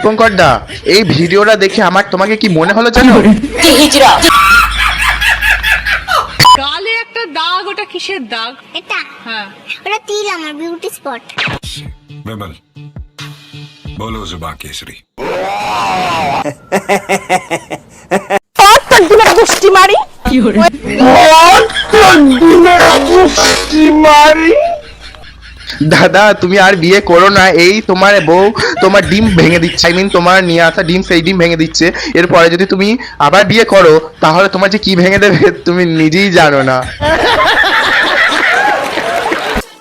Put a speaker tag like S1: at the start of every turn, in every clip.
S1: দীপঙ্কর দা, এই ভিডিওটা দেখে আমার তোমাকে কি মনে হলো জানো?
S2: গালে একটা দাগ, ওটা কিসের দাগ?
S3: এটা
S2: হ্যাঁ,
S3: ওটা তিল, আমার বিউটি স্পট।
S4: विमल बोलो जुबान केसरी।
S2: গোষ্ঠী মারি কি করে?
S1: দাদা তুমি আর বিয়ে করো না, এই তোমার বউ তোমার ডিম ভেঙে দিচ্ছে, আই মিন তোমার নিয়ে আসা ডিম, সেই ডিম ভেঙে দিচ্ছে। এরপরে যদি তুমি আবার বিয়ে করো তাহলে তোমার যে কি ভেঙে দেবে তুমি নিজেই জানো না।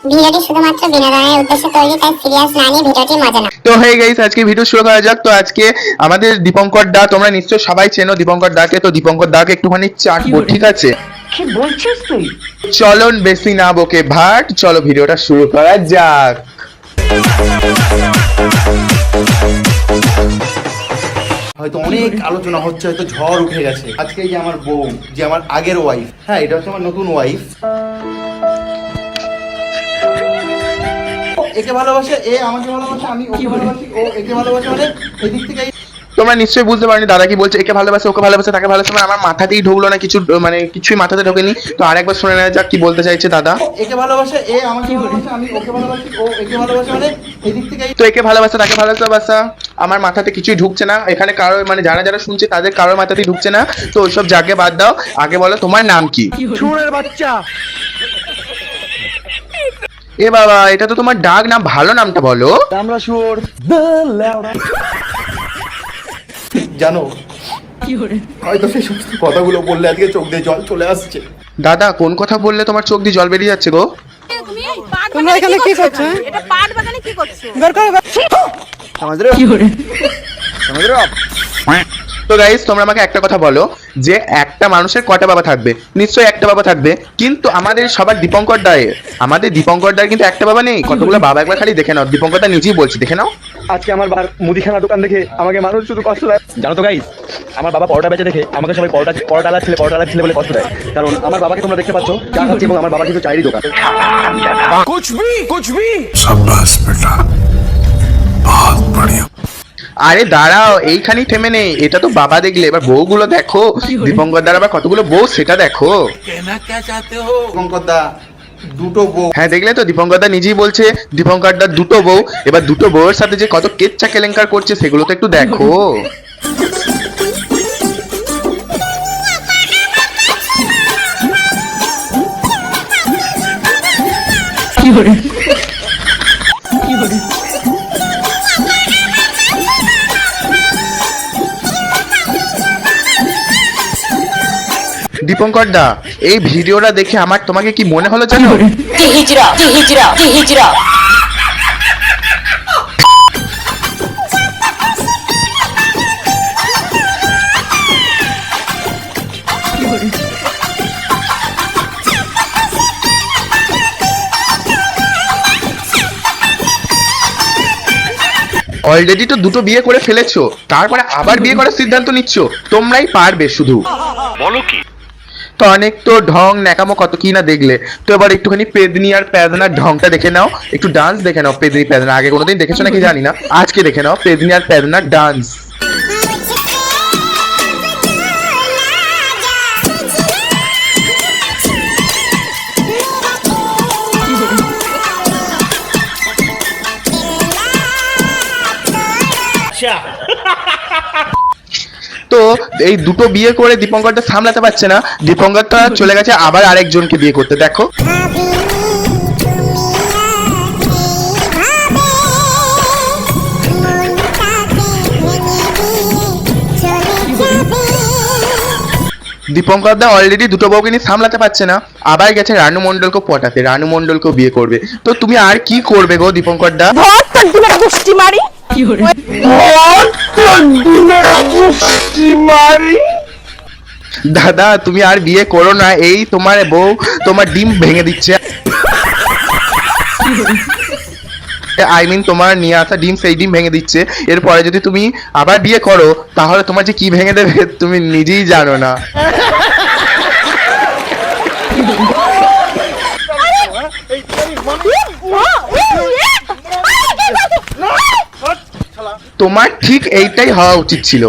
S3: ভিডিওটি শুধুমাত্র বিনোদনের উদ্দেশ্যে তৈরি, তাই সিরিয়াস না নিয়ে ভিডিওটি মজা না।
S1: তো হয়ে গেছে, আজকে ভিডিও শুরু করা যাক। তো আজকে আমাদের দীপঙ্কর দা, তোমরা নিশ্চয় সবাই চেনো দীপঙ্কর দাকে, তো দীপঙ্কর দাকে একটুখানি চাটবো, ঠিক আছে?
S2: কি বলছিস তুই?
S1: চলো বেশি না বকে ভাট, চলো ভিডিওটা শুরু করা যাক।
S5: হয়তো অনেক আলোচনা হচ্ছে, হয়তো ঝড় উঠে গেছে। আজকে এই যে আমার বউ, যে আমার আগের ওয়াইফ, হ্যাঁ এটা হচ্ছে আমার নতুন ওয়াইফ। একে ভালোবাসে, এ আমাকে ভালোবাসে, আমি ওকে ভালোবাসি, ও একে ভালোবাসে, মানে এদিক থেকে
S1: তোমরা নিশ্চয়ই বুঝতে পারোনি দাদা কি বলছে, একে ভালোবাসে ওকে ভালোবাসে তাকে ভালোবাসে, মানে আমার মাথাতেই ঢুকলো না কিছু, মানে কিছুই মাথাতে ঢোকেনি। তো আরেকবার শুনে নেওয়া যাক কি বলতে চাইছে দাদা।
S5: একে ভালোবাসে, এ আমাকে ভালোবাসে, আমি ওকে ভালোবাসি, ও একে ভালোবাসে, মানে এদিক থেকে
S1: তো একে ভালোবাসা তাকে ভালোবাসা আমার মাথাতে কিছুই ঢুকছে না, এখানে কারো মানে যারা যারা শুনছে তাদের কারোর মাথাতেই ঢুকছে না। তো ওইসব জাগে বাদ দাও, আগে বলো তোমার নাম কি?
S5: শুনের বাচ্চা।
S1: এ বাবা, এটা তো তোমার ডাক নাম, ভালো নামটা বলো।
S5: আমরা শুয়োর জানো,
S2: কি করে?
S5: হয়তো সেই সমস্ত কথাগুলো বললে আজকে চোখ দিয়ে জল চলে আসছে।
S1: দাদা কোন কথা বললে তোমার চোখ দিয়ে জল বেরিয়ে যাচ্ছে গো?
S2: তোমরা এখানে কি করছো? এটা পাট বাগানে কি করছো?
S5: আমাদের
S2: কি করে?
S5: আমাদের
S1: তো গাইস তোমরা আমাকে একটা কথা বলো, যে একটা মানুষের কটা বাবা থাকবে? নিশ্চয়ই একটা বাবা থাকবে, কিন্তু আমাদের সবার দীপঙ্কর দায়ের, আমাদের দীপঙ্কর দায়ের কিন্তু একটা বাবা নেই, কতগুলো বাবা একবার খালি দেখে নাও। দীপঙ্কর দা নিজেই বলছি, দেখে নাও।
S6: আজকে আমার মুদিখানা দোকান দেখে আমাকে মানুষ শুধু কষ্ট দেয়। জানো তো গাইস, আমার বাবা পরোটা বেচে দেখে আমাকে সবাই পরোটা ছেলে বলে কষ্ট দেয়। কারণ আমার বাবাকে তোমরা দেখতে পাচ্ছ চা খাচ্ছে, এবং আমার বাবা কিন্তু চায়েরই দোকান।
S4: कुछ भी शाबाश बेटा, बहुत बढ़िया।
S1: আরে দাঁড়াও, এইখানেই থেমে নেই, এটা তো বাবা দেখলে, এবার বউগুলো দেখো। দীপঙ্কর দার আবার কতগুলো বউ সেটা দেখো।
S5: দীপঙ্কর দা দুটো বউ,
S1: হ্যাঁ দেখলে তো, দীপঙ্কর দা নিজেই বলছে দীপঙ্কর দার দুটো বউ, এবার দুটো বউয়ের সাথে যে কত কেচ্চা কেলেঙ্কার করছে সেগুলো তো একটু দেখো।
S2: কি করে? কি করে?
S1: দীপঙ্কর দা, এই ভিডিওটা দেখে আমার তোমাকে কি মনে হলো জানো? অলরেডি তো দুটো বিয়ে করে ফেলেছো, তারপরে আবার বিয়ে করার সিদ্ধান্ত নিচ্ছ, তোমরাই পারবে শুধু। বলো কি? তো অনেক তো ঢং ন্যাকামো কত কি না দেখলে, তো এবার একটুখানি পেদনি আর প্যাদনার ঢংটা দেখে নাও, একটু ডান্স দেখে নাও। পেদনি প্যাদনা আগে কোনোদিন দেখেছো নাকি জানি না, আজকে দেখে নাও পেদনি আর প্যাদনার ডান্স। তো এই দুটো বিয়ে করে দীপঙ্করটা সামলাতে পারছে না, দীপঙ্করটা চলে গেছে আবার আরেকজনকে বিয়ে করতে, দেখো। দীপঙ্কর দা অলরেডি দুটো বউকে নিয়ে সামলাতে পারছে না, আবার গেছে রানু মণ্ডলকে পটাতে, রানু মণ্ডলকেও বিয়ে করবে। তো তুমি আর কি করবে গো দীপঙ্কর দা?
S2: গোষ্ঠী মারি কি করে?
S1: দাদা তুমি আর বিয়ে করো না, এই তোমার বউ তোমার ডিম ভেঙে দিচ্ছে, আই মিন তোমার নিয়ে আসা ডিম, সেই ডিম ভেঙে দিচ্ছে। এরপরে যদি তুমি আবার বিয়ে করো তাহলে তোমার যে কি ভেঙে দেবে তুমি নিজেই জানো না। তো তোমার ঠিক এইটাই হওয়া উচিত ছিল,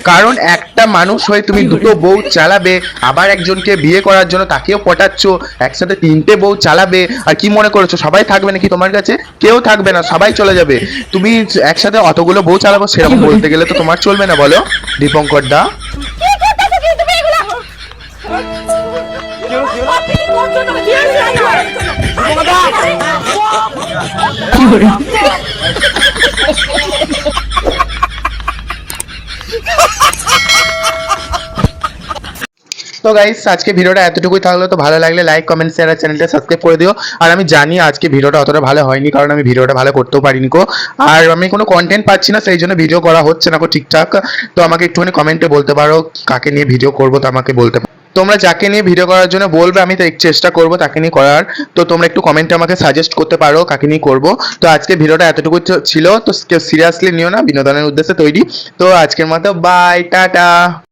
S1: কারণ একটা মানুষ হয়ে তুমি দুটো বউ চালাবে, আবার একজনকে বিয়ে করার জন্য তাকেও পটাচ্ছ, একসাথে 3টে বউ চালাবে, আর কি মনে করেছো সবাই থাকবে নাকি তোমার কাছে? কেউ থাকবে না, সবাই চলে যাবে। তুমি একসাথে অতগুলো বউ চালাবো সেরকম বলতে গেলে তো তোমার চলবে না, বলো দীপঙ্কর দা?
S2: কি করতেছো কি তুমি এগুলা? আপনি কি করছো না? কি
S1: তো গাইস আজকে ভিডিওটা এতটুকুই থাকলো। তো ভালো লাগলে লাইক কমেন্ট শেয়ার আর চ্যানেলটা সাবস্ক্রাইব করে দিও। আর আমি জানি আজকে ভিডিওটা অতটা ভালো হয়নি, কারণ আমি ভিডিওটা ভালো করতেও পারিনি কো, আর আমি কোনো কন্টেন্ট পাচ্ছি না, সেই জন্য ভিডিও করা হচ্ছে না কো ঠিকঠাক। তো আমাকে একটুখানি কমেন্টে বলতে পারো কাকে নিয়ে ভিডিও করবো, তো আমাকে বলতে পারো। তোমরা যাকে নিয়ে ভিডিও করার জন্য বলবে আমি তো চেষ্টা করবো তাকে নিয়ে করার। তো তোমরা একটু কমেন্টে আমাকে সাজেস্ট করতে পারো কাকে নিয়ে করবো। তো আজকে ভিডিওটা এতটুকু ছিল, তো কেউ সিরিয়াসলি নিও না, বিনোদনের উদ্দেশ্যে তৈরি। তো আজকের মতো বাই, টাটা।